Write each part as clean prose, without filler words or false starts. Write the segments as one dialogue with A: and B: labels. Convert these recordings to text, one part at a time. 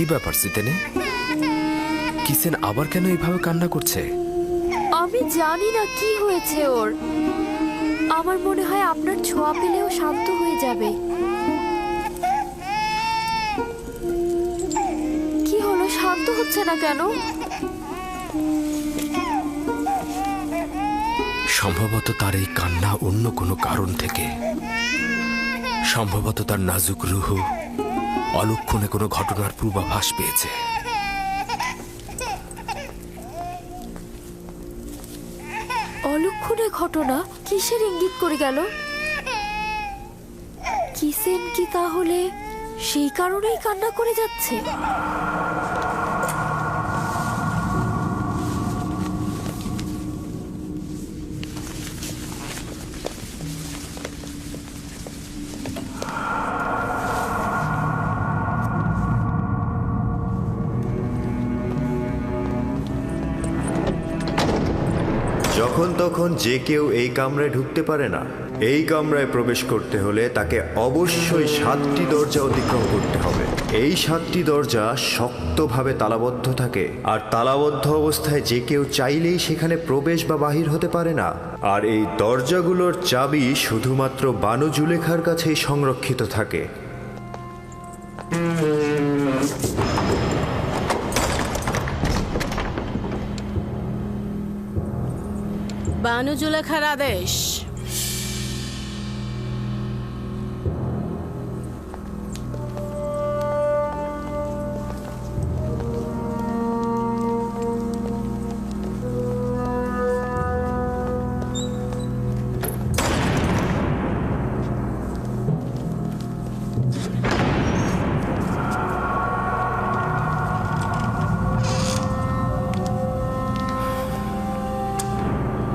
A: কি ব্যাপার সিতেনে? কিসেন আবার কেন এইভাবে কান্না করছে?
B: আমি জানি না কি হয়েছে ওর। আমার মনে হয় আপনার ছোঁয়া পেলেও শান্ত হয়ে যাবে। কি হলো, শান্ত হচ্ছে না কেন?
A: সম্ভবত তার এই কান্না অন্য কোনো কারণ থেকে। সম্ভবত তার নাজুক রুহ অলক্ষণে কোনো ঘটনার পূর্বাভাস পেয়েছে।
B: অলক্ষণে ঘটনা? কিসের ইঙ্গিত করে গেল? কিসেন কি তাহলে সেই কারণেই কান্না করে যাচ্ছে?
C: যখন তখন যে কেউ এই কামরায় ঢুকতে পারে না। এই কামরায় প্রবেশ করতে হলে তাকে অবশ্যই 7টি দরজা অতিক্রম করতে হবে। এই 7টি দরজা শক্তভাবে তালাবদ্ধ থাকে, আর তালাবদ্ধ অবস্থায় যে কেউ চাইলেই সেখানে প্রবেশ বা বাহির হতে পারে না। আর এই দরজাগুলোর চাবি শুধুমাত্র বানু জুলেখার কাছেই সংরক্ষিত থাকে।
D: বানু জুলেখার আদেশ।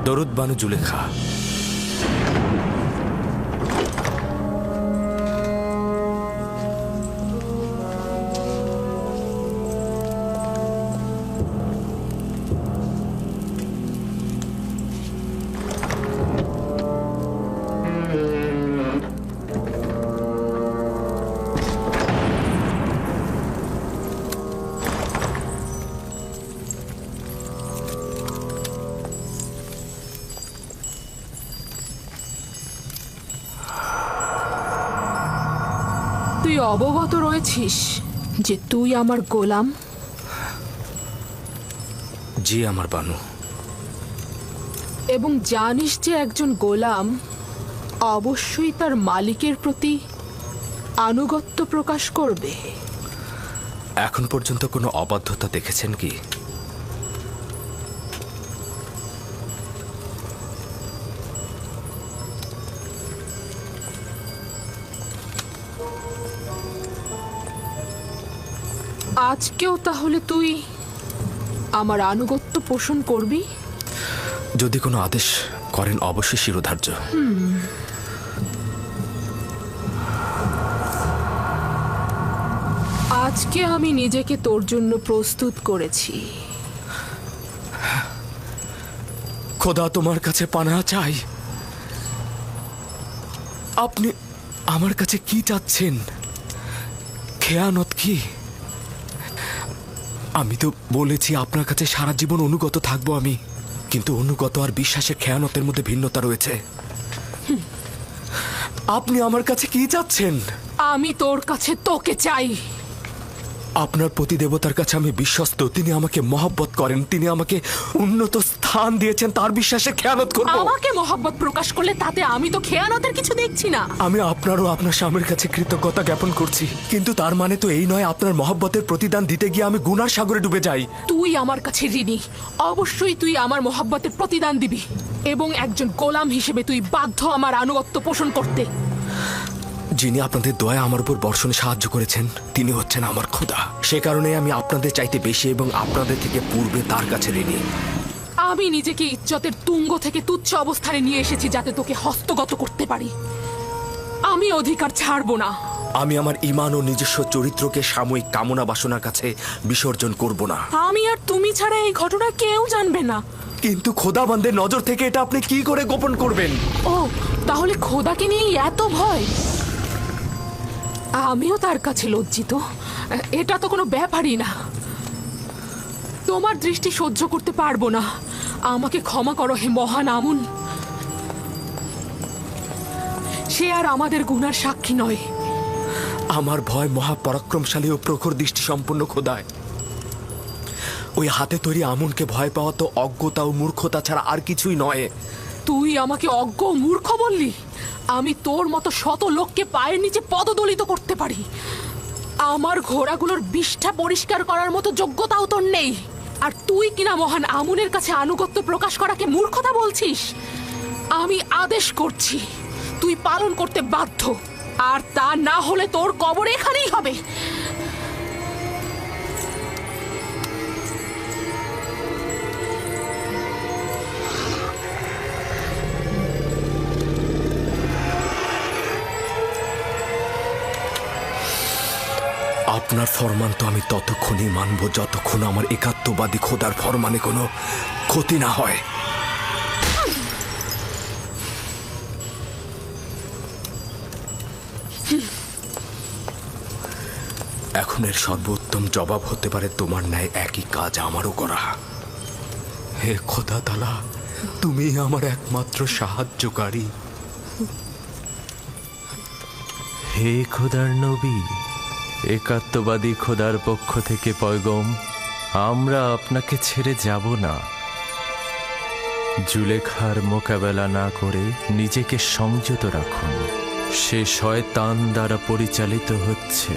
A: দরুদ বানু জুলেখা।
E: তুই অবগত রয়েছিস যে তুই আমার গোলাম?
A: জি আমার বানু।
E: এবং জানিস যে একজন গোলাম অবশ্যই তার মালিকের প্রতি আনুগত্য প্রকাশ করবে।
A: এখন পর্যন্ত কোনো অবাধ্যতা দেখেছেন কি?
E: আজকেও তাহলে তুই আমার আনুগত্য পোষণ করবি?
A: যদি কোনো আদেশ করেন অবশ্যই শিরোধার্য।
E: আজকে আমি নিজেকে তোর জন্য প্রস্তুত করেছি।
A: খোদা তোমার কাছে পানাহ চাই। আপনি আমার কাছে কি চাচ্ছেন? খেয়ানত কি? আমি তো বলেছি আপনার কাছে সারা জীবন অনুগত থাকবো আমি, কিন্তু অনুগত আর বিশ্বাসের খেয়ানতের মধ্যে ভিন্নতা রয়েছে। আপনি আমার কাছে কি চাচ্ছেন?
E: আমি তোর কাছে তোকে চাই।
A: আপনার প্রতিদেবতার কাছে আমি বিশ্বস্ত। তিনি আমাকে মহব্বত করেন, তিনি আমাকে উন্নত স্থান দিয়েছেন। তার বিশ্বাসে খেয়ানত করব?
E: আমাকে মহব্বত প্রকাশ করলে তাতে আমি তো খেয়ানতের কিছু দেখছি না।
A: আমি আপনারও আপনার স্বামীর কাছে কৃতজ্ঞতা জ্ঞাপন করছি, কিন্তু তার মানে তো এই নয় আপনার মহব্বতের প্রতিদান দিতে গিয়ে আমি গুনার সাগরে ডুবে যাই।
E: তুই আমার কাছে ঋণী। অবশ্যই তুই আমার মহব্বতের প্রতিদান দিবি, এবং একজন গোলাম হিসেবে তুই বাধ্য আমার আনুগত্য পোষণ করতে।
A: যিনি আপনাদের দয়া আমার উপর বর্ষণে সাহায্য করেছেন তিনি হচ্ছেন আমার খোদা। সে কারণে আমি আপনাদের চাইতে বেশি এবং আপনাদের থেকে পূর্বে তার কাছে ঋণী।
E: আমি নিজেকে ইজ্জতের তুঙ্গ থেকে তুচ্ছ অবস্থানে নিয়ে এসেছি যাতে তোকে হস্তগত করতে পারি। আমি অধিকার ছাড়বো না।
A: আমি আমার ঈমান ও নিজস্ব চরিত্রকে সাময়িক কামনা বাসনার কাছে বিসর্জন করব না।
E: আমি আর তুমি ছাড়া এই ঘটনা কেউ জানবে না।
A: কিন্তু খোদাবন্দের নজর থেকে এটা আপনি কি করে গোপন করবেন?
E: ও, তাহলে খোদাকে নিয়ে এত ভয়? আমিও তার কাছে লজ্জিত, এটা তো কোনো ব্যাপারই না। তোমার দৃষ্টি সহ্য করতে পারবো না। আমাকে ক্ষমা করো হে মহান আমুন। সে আর আমাদের গুনার সাক্ষী নয়।
A: আমার ভয় মহাপরাক্রমশালী ও প্রখর দৃষ্টি সম্পন্ন খোদায়। ওই হাতে তৈরি আমুনকে ভয় পাওয়া তো অজ্ঞতা ও মূর্খতা ছাড়া আর কিছুই নয়।
E: তুই আমাকে অজ্ঞ ও মূর্খ বললি? আমি তোর মতো শত লোককে পায়ের নিচে পদদলিত করতে পারি। আমার ঘোড়াগুলোর বিষ্ঠা পরিষ্কার করার মতো যোগ্যতাও তোর নেই, আর তুই কিনা মহান আমুনের কাছে আনুগত্য প্রকাশ করাকে মূর্খতা বলছিস? আমি আদেশ করছি, তুই পালন করতে বাধ্য, আর তা না হলে তোর কবর এখানেই হবে।
A: আপনার ফরমান তো আমি ততক্ষণই মানব যতক্ষণ আমার একাত্মবাদী খোদার ফরমানে কোনো ক্ষতি না হয়। এখন এর সর্বোত্তম জবাব হতে পারে তোমার ন্যায় একই কাজ আমারও করা। হে খোদা তাআলা, তুমি আমার একমাত্র সাহায্যকারী।
F: হে খোদার নবী, একাত্মবাদী খোদার পক্ষ থেকে পয়গম, আমরা আপনাকে ছেড়ে যাব না। জুলেখার মোকাবেলা না করে নিজেকে সংযত রাখুন। সে শয়তান দ্বারা পরিচালিত হচ্ছে।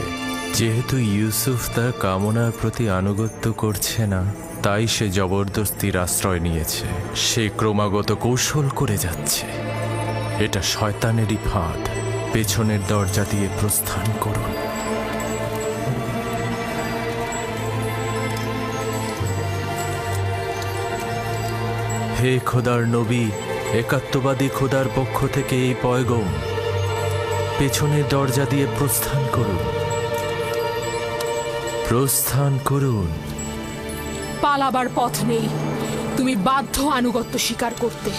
F: যেহেতু ইউসুফ তার কামনার প্রতি আনুগত্য করছে না, তাই সে জবরদস্তির আশ্রয় নিয়েছে। সে ক্রমাগত কৌশল করে যাচ্ছে। এটা শয়তানেরই ফাঁদ। পেছনের দরজা দিয়ে প্রস্থান করুন। হে খোদার নবী, একাত্মবাদী খোদার পক্ষ থেকে এই পয়গম, পেছনের দরজা দিয়ে প্রস্থান করুন। প্রস্থান করুন।
E: পালাবার পথ নেই, তুমি বাধ্য আনুগত্য স্বীকার করতে।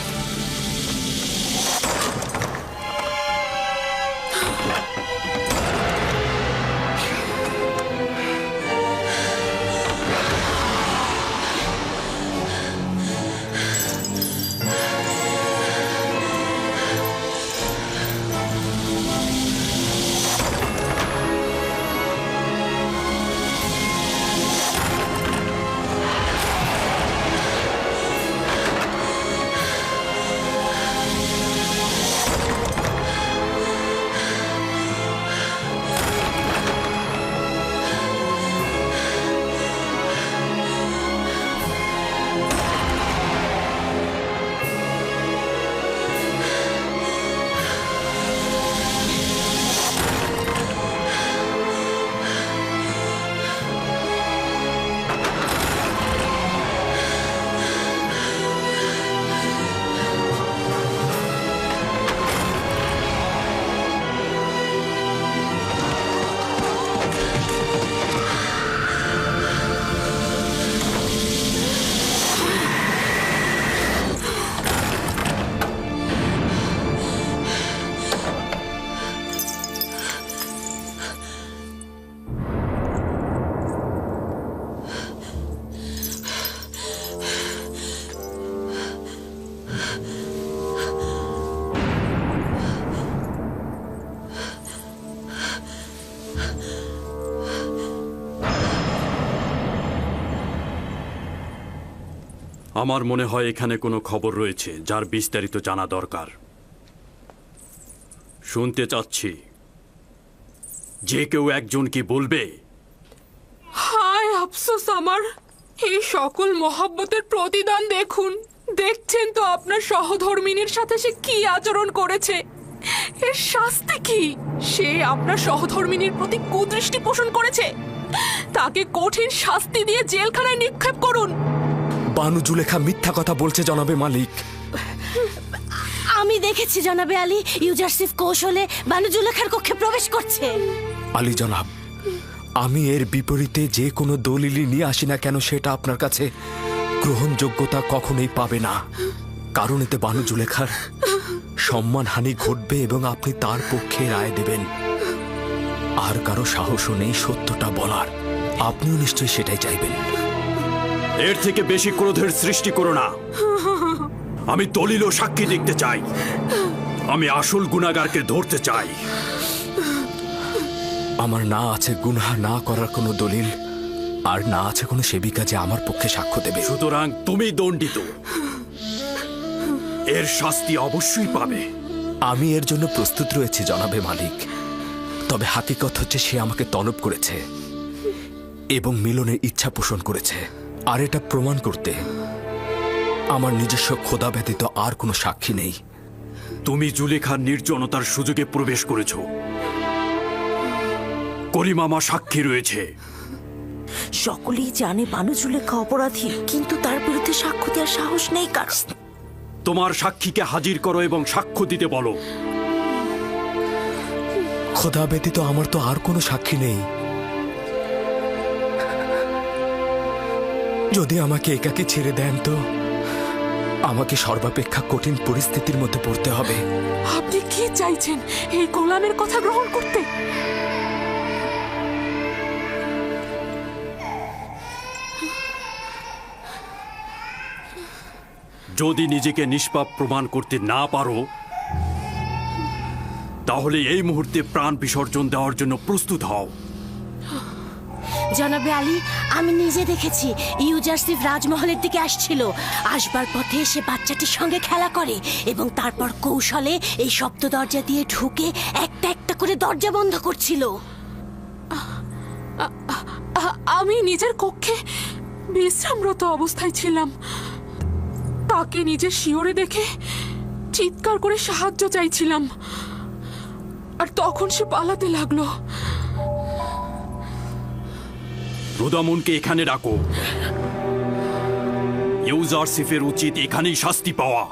G: আমার মনে হয় এখানে কোনো খবর রয়েছে যার বিস্তারিত জানা দরকার। শুনতে চাচ্ছি, যে কেউ একজন কি বলবে?
E: হায় আফসোস আমার, এই সকল মহাব্বতের প্রতিদান দেখুন। দেখছেন তো আপনার সহধর্মিনীর সাথে সে কি আচরণ করেছে। এর শাস্তি কি? সে আপনার সহধর্মিনীর প্রতি কুদৃষ্টি পোষণ করেছে। তাকে কঠিন শাস্তি দিয়ে জেলখানায় নিক্ষেপ করুন।
A: বানু জুলেখা মিথ্যা কথা বলছে জনাবে মালিক।
D: আমি দেখেছি জনাবে আলী, ইউজারসিফ কৌশলে বানু জুলেখার কক্ষে প্রবেশ করছে।
A: আলী জনাব, আমি এর বিপরীতে যে কোনো দলিলই নিয়ে আসি না কেন, সেটা আপনার কাছে গ্রহণযোগ্যতা কখনোই পাবে না। কারণ এতে বানু জুলেখার সম্মানহানি ঘটবে এবং আপনি তার পক্ষে রায় দেবেন। আর কারো সাহসও নেই সত্যটা বলার। আপনিও নিশ্চয়ই সেটাই চাইবেন।
G: এর থেকে বেশি ক্রোধের সৃষ্টি করো না। আমি দলিল ও সাক্ষী দেখতে চাই। আমি আসল গুনাহগারকে ধরতে চাই।
A: আমার না আছে গুনাহ না করার কোনো দলিল, আর না আছে কোনো সেবিকা যে আমার পক্ষে সাক্ষ্য দেবে।
G: সুতরাং তুমি দণ্ডিত, এর শাস্তি অবশ্যই পাবে।
A: আমি এর জন্য প্রস্তুত রয়েছি জনাবে মালিক। তবে হাকিকত হচ্ছে সে আমাকে তলব করেছে এবং মিলনের ইচ্ছা পোষণ করেছে। আর এটা প্রমাণ করতে আমার নিজস্ব খোদা ব্যতীত আর কোনো সাক্ষী নেই।
G: তুমি জুলেখার নির্জনতার সুযোগে প্রবেশ করেছ। করিমামা সাক্ষী রয়েছে।
D: সকলেই জানে বানু জুলেখা অপরাধী, কিন্তু তার বিরুদ্ধে সাক্ষ্য দেওয়ার সাহস নেই কার।
G: তোমার সাক্ষীকে হাজির করো এবং সাক্ষ্য দিতে বলো।
A: খোদা ব্যতীত আমার তো আর কোনো সাক্ষী নেই। যদি আমাকে একাকে ছেড়ে দেন তো আমাকে সর্বাপেক্ষা কঠিন পরিস্থিতির মধ্যে পড়তে হবে।
E: আপনি কি চাইছেন, এই গোলামের কথা গ্রহণ করতে?
G: যদি নিজেকে নিষ্পাপ প্রমাণ করতে না পারো তাহলে এই মুহূর্তে প্রাণ বিসর্জন দেওয়ার জন্য প্রস্তুত হও।
D: জনাবে আলী, আমি নিজে দেখেছি ইউজারসিফ রাজমহলের দিকে আসছিল। আসবার পথে সে বাচ্চাটির সঙ্গে খেলা করে এবং তারপর কৌশলে এই সপ্ত দরজা দিয়ে ঢুকে একটা একটা করে দরজা বন্ধ করছিল।
E: আমি নিজের কক্ষে বিশ্রামরত অবস্থায় ছিলাম। তাকে নিজের শিয়রে দেখে চিৎকার করে সাহায্য চাইছিলাম, আর তখন সে পালাতে লাগলো।
G: রুদামুনকে এখানে ডাকো। ইউজারসিফের উচিত এখানেই শাস্তি পাওয়া।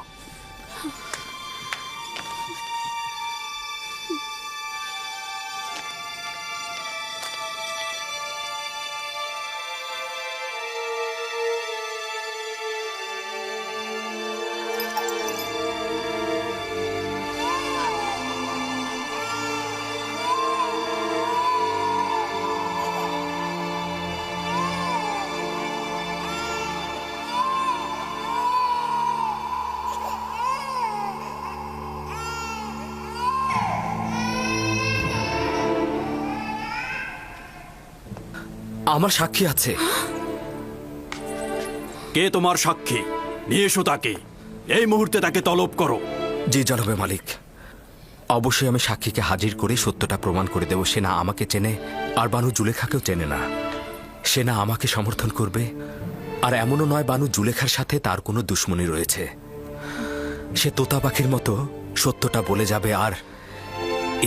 A: আমার সাক্ষী আছে।
G: কে তোমার সাক্ষী? নিয়ে এসো তাকে। এই মুহূর্তে তাকে তলব করো।
A: জি জনাবে মালিক, অবশ্যই আমি সাক্ষীকে হাজির করে সত্যটা প্রমাণ করে দেব। সে না আমাকে চেনে আর বানু জুলেখাকেও চেনে না। সে না আমাকে সমর্থন করবে, আর এমনও নয় বানু জুলেখার সাথে তার কোনো দুশ্মনী রয়েছে। সে তোতা পাখির মতো সত্যটা বলে যাবে, আর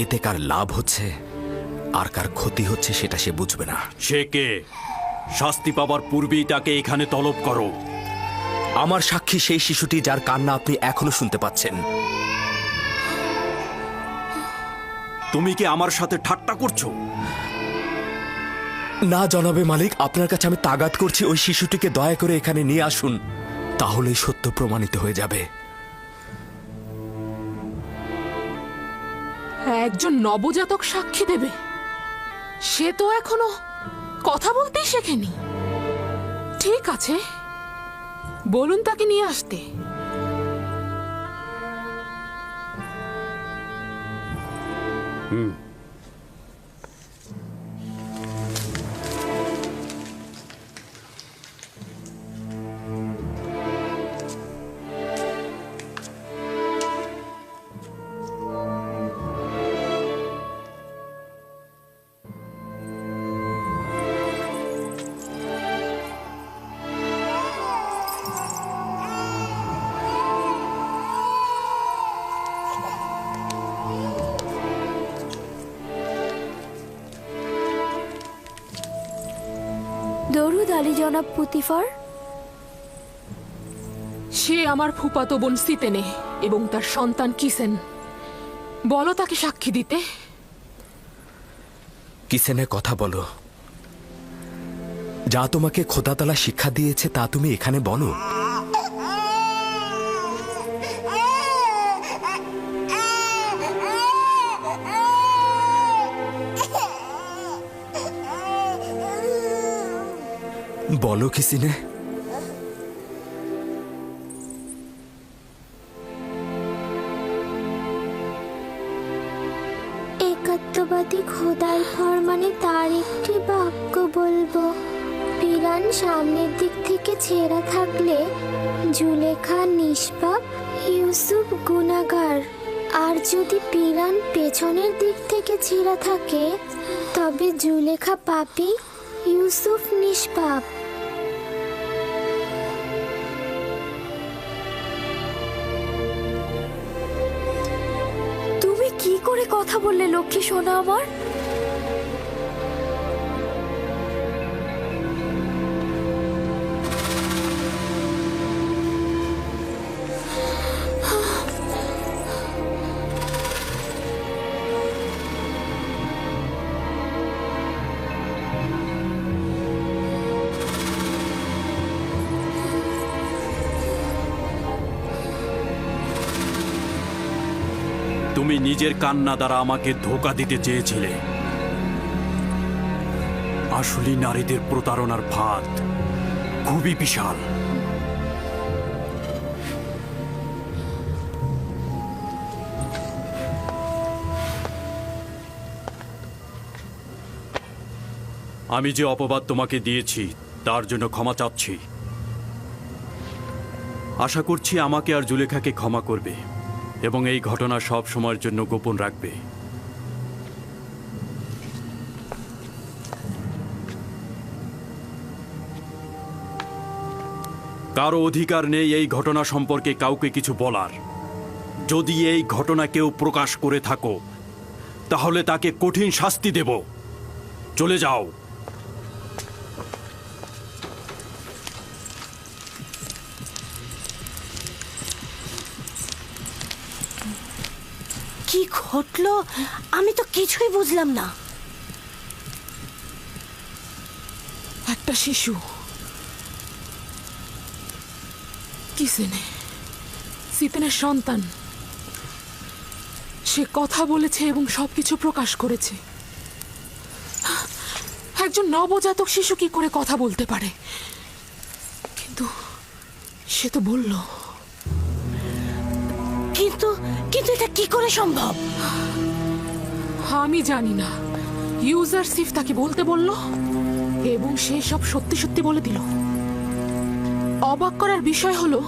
A: এতে কার লাভ হচ্ছে আর কার ক্ষতি হচ্ছে সেটা সে বুঝবে না।
G: সে কে? শাস্তি পাবার পূর্বেই তাকে এখানে তলব করো।
A: আমার সাক্ষী সেই শিশুটি যার কান্না আপনি এখনো শুনতে পাচ্ছেন।
G: তুমি কি আমার সাথে ঠাট্টা করছো?
A: না জনাবে মালিক, আপনার কাছে আমি তাগাদ করছি ওই শিশুটিকে দয়া করে এখানে নিয়ে আসুন, তাহলেই সত্য প্রমাণিত হয়ে যাবে।
E: একজন নবজাতক সাক্ষী দেবে? সে তো এখনো কথা বলতেই শেখেনি। ঠিক আছে, বলুন তাকে নিয়ে আসতে।
B: দরুদ আলী জনাব পুতিফার।
E: সে আমার ফুফাতো বোন সিতেনে এবং তার সন্তান কিসেন। বলো তাকে সাক্ষী দিতে।
A: কিসেনের কথা বলো। যা তোমাকে খোদা তাআলা শিক্ষা দিয়েছে তা তুমি এখানে বলো। বলো কি সিনে?
H: একাত্মবাদী খোদার ফরমানে তার একটি বাক্য বলবো। পিরান সামনের দিক থেকে ছেঁড়া থাকলে জুলেখা নিষ্পাপ, ইউসুফ গুনাহগার। আর যদি পিরান পেছনের দিক থেকে ছেঁড়া থাকে তবে জুলেখা পাপী, ইউসুফ নিষ্পাপ।
B: তুমি কি করে কথা বললে লক্ষ্মী সোনা আমার?
G: তুমি নিজের কান্না দ্বারা আমাকে ধোঁকা দিতে চেয়েছিলে। আসলে নারীদের প্রতারণার ফাঁদ খুবই বিশাল। আমি যে অপবাদ তোমাকে দিয়েছি তার জন্য ক্ষমা চাচ্ছি। আশা করছি আমাকে আর জুলেখাকে ক্ষমা করবে এবং এই ঘটনা সব সময়ের জন্য গোপন রাখবে। কারো অধিকার নেই এই ঘটনা সম্পর্কে কাউকে কিছু বলার। যদি এই ঘটনা কেউ প্রকাশ করে থাকো তাহলে তাকে কঠিন শাস্তি দেব। চলে যাও।
D: কি ঘটলো আমি তো কিছুই বুঝলাম না।
E: একটা শিশু কিসেনে, সিতেনের সন্তান, সে কথা বলেছে এবং সবকিছু প্রকাশ করেছে। একজন নবজাতক শিশু কি করে কথা বলতে পারে? কিন্তু সে তো বলল।
D: কিন্তু কিন্তু এটা কি করে সম্ভব?
E: আমি জানি না। ইউজারশিপ তাকে বলতে বলল এবং সে সব সত্যি সত্যি বলে দিল। অবাক করার বিষয় হলো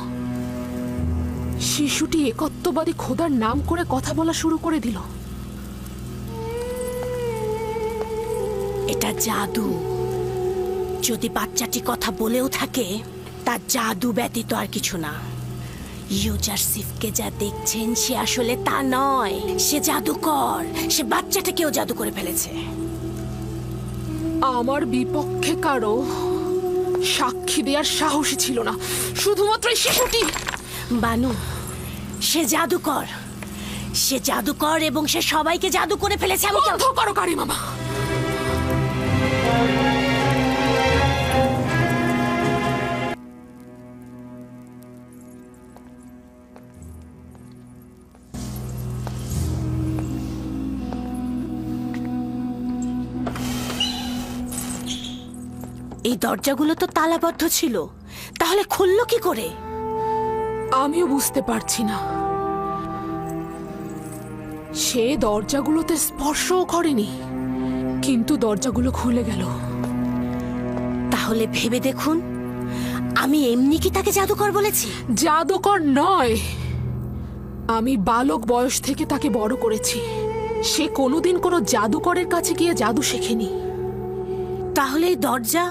E: শিশুটি একত্ববাদী খোদার নাম করে কথা বলা শুরু করে দিল।
D: এটা জাদু। যদি বাচ্চাটি কথা বলেও থাকে তার জাদু ব্যতীত আর কিছু না। ইউজারশিপকে যা দেখছেন সে আসলে তা নয়, সে জাদুকর। সে বাচ্চাটাকেও জাদু করে ফেলেছে।
E: আমার বিপক্ষে কারো সাক্ষী দেওয়ার সাহসী ছিল না, শুধুমাত্র এই শিশুটি।
D: বানু, সে জাদুকর। সে জাদুকর এবং সে সবাইকে জাদু করে ফেলেছে। আমি
E: বন্ধ করো কারি মামা।
D: এই দরজাগুলো তো তালাবদ্ধ ছিল, তাহলে খুললো কি করে?
E: আমিও বুঝতে পারছি না। সে দরজাগুলোতে স্পর্শও করেনি, কিন্তু দরজাগুলো খুলে গেল।
D: তাহলে ভেবে দেখুন, আমি এমনি কি তাকে জাদুকর বলেছি?
E: জাদুকর নয়, আমি বালক বয়স থেকে তাকে বড় করেছি। সে কোনোদিন কোনো জাদুকরের কাছে গিয়ে জাদু শেখেনি।
D: তাহলে এই দরজা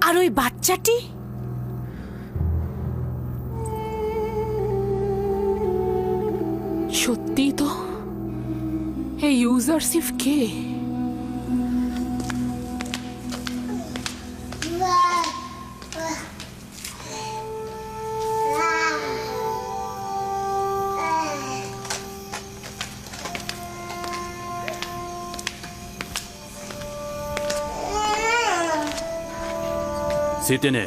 D: আর ওই বাচ্চাটি?
E: সত্যি তো, এই ইউজারশিপ কে?
G: সিতেনে,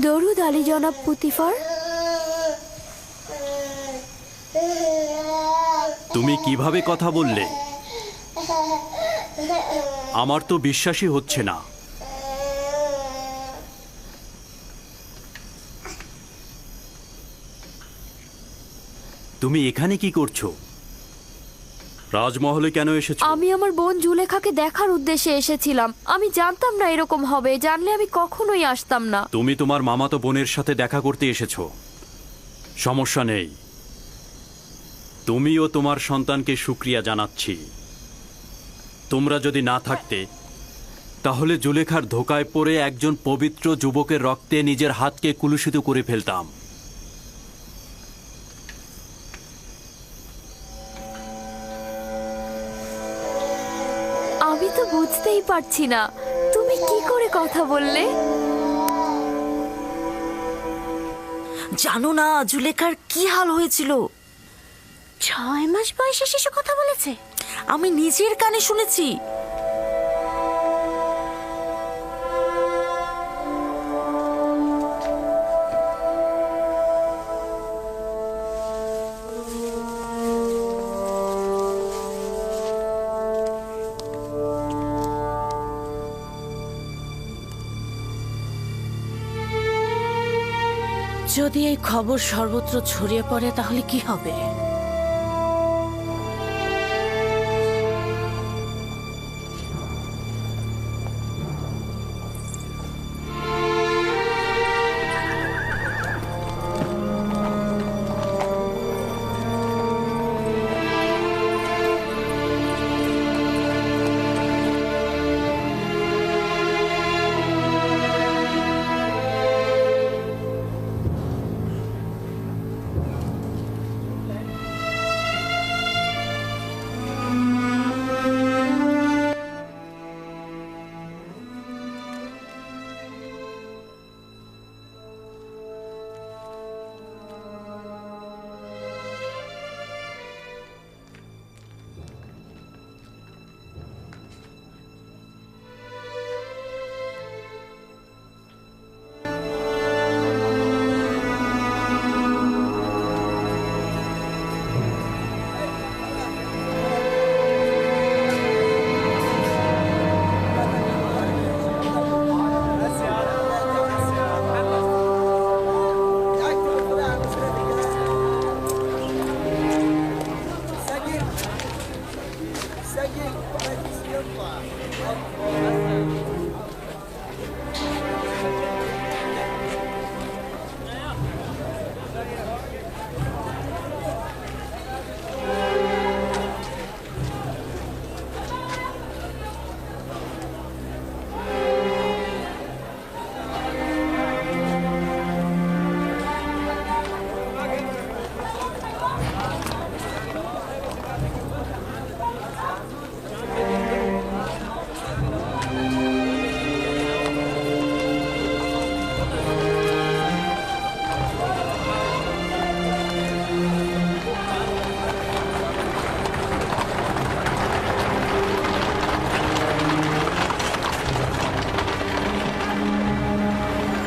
B: দরুদ আলী জনাব পুতিফার।
G: তুমি কিভাবে কথা বললে? আমার তো বিশ্বাসই হচ্ছে না। তুমি এখানে কি করছো? রাজমহলে কেন এসেছো?
B: আমি আমার বোন জুলেখাকে দেখার উদ্দেশ্যে এসেছিলাম। আমি জানতাম না এরকম হবে, জানলে আমি কখনোই আসতাম না।
G: তুমি তোমার মামাতো বোনের সাথে দেখা করতে এসেছো, সমস্যা নেই। তুমিও তোমার সন্তানকে শুকরিয়া জানাচ্ছি। তোমরা যদি না থাকতে তাহলে জুলেখার ধোকায় পড়ে একজন পবিত্র যুবকের রক্তে নিজের হাতকে কুলুষিত করে ফেলতাম।
B: আমি তো বুঝতেই পারছি না তুমি কি করে কথা বললে।
I: জানো না জুলেখার কি হাল হয়েছিল?
D: 6 মাস বয়সে শিশু কথা বলেছে?
I: আমি নিজের কানে শুনেছি।
D: যদি এই খবর সর্বত্র ছড়িয়ে পড়ে তাহলে কি হবে?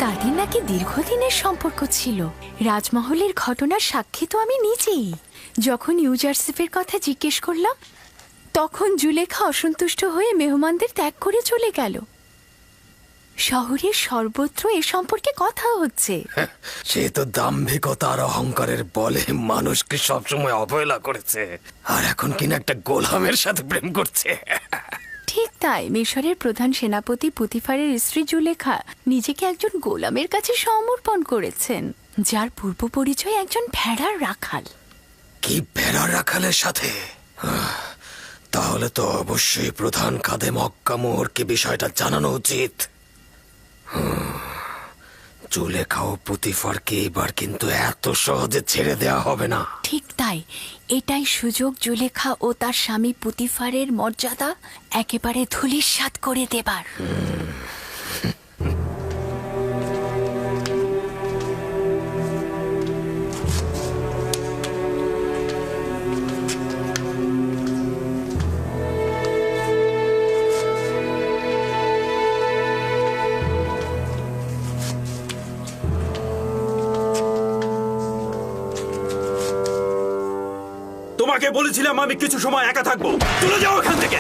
D: তাদের নাকি দীর্ঘদিনের সম্পর্ক ছিল। রাজমহলের ঘটনার সাক্ষী তো আমি নিজেই। যখন ইউজারসিফের কথা জিজ্ঞেস করলাম তখন জুলেখা অসন্তুষ্ট হয়ে মেহমানদের ত্যাগ করে চলে গেল। শহরের সর্বত্র এ সম্পর্কে কথা হচ্ছে।
A: সে তো দাম্ভিকতা আর অহংকারের বলে মানুষকে সবসময় অবহেলা করেছে, আর এখন কিনা একটা গোলামের সাথে প্রেম করছে।
D: ঠিক তাই মিশরের প্রধান সেনাপতি পুতিফারের স্ত্রী জুলেখা নিজেকে একজন গোলামের কাছে সমর্পণ করেছেন, যার পূর্ব পরিচয় একজন ভেড়ার রাখাল।
A: কি ভেড়ার রাখালের সাথে? তাহলে তো অবশ্যই প্রধান খাদেম মক্কা মোহরকে বিষয়টা জানানো উচিত। জুলেখা ও পুতিফারকে এবার কিন্তু এত সহজে ছেড়ে দেওয়া হবে না।
D: ঠিক তাই, এটাই সুযোগ জুলেখা ও তার স্বামী পুতিফারের মর্যাদা একেবারে ধূলিসাৎ করে দেবার।
G: তোমাকে বলেছিলাম আমি কিছু সময় একা থাকবো, চলে যাও এখান থেকে।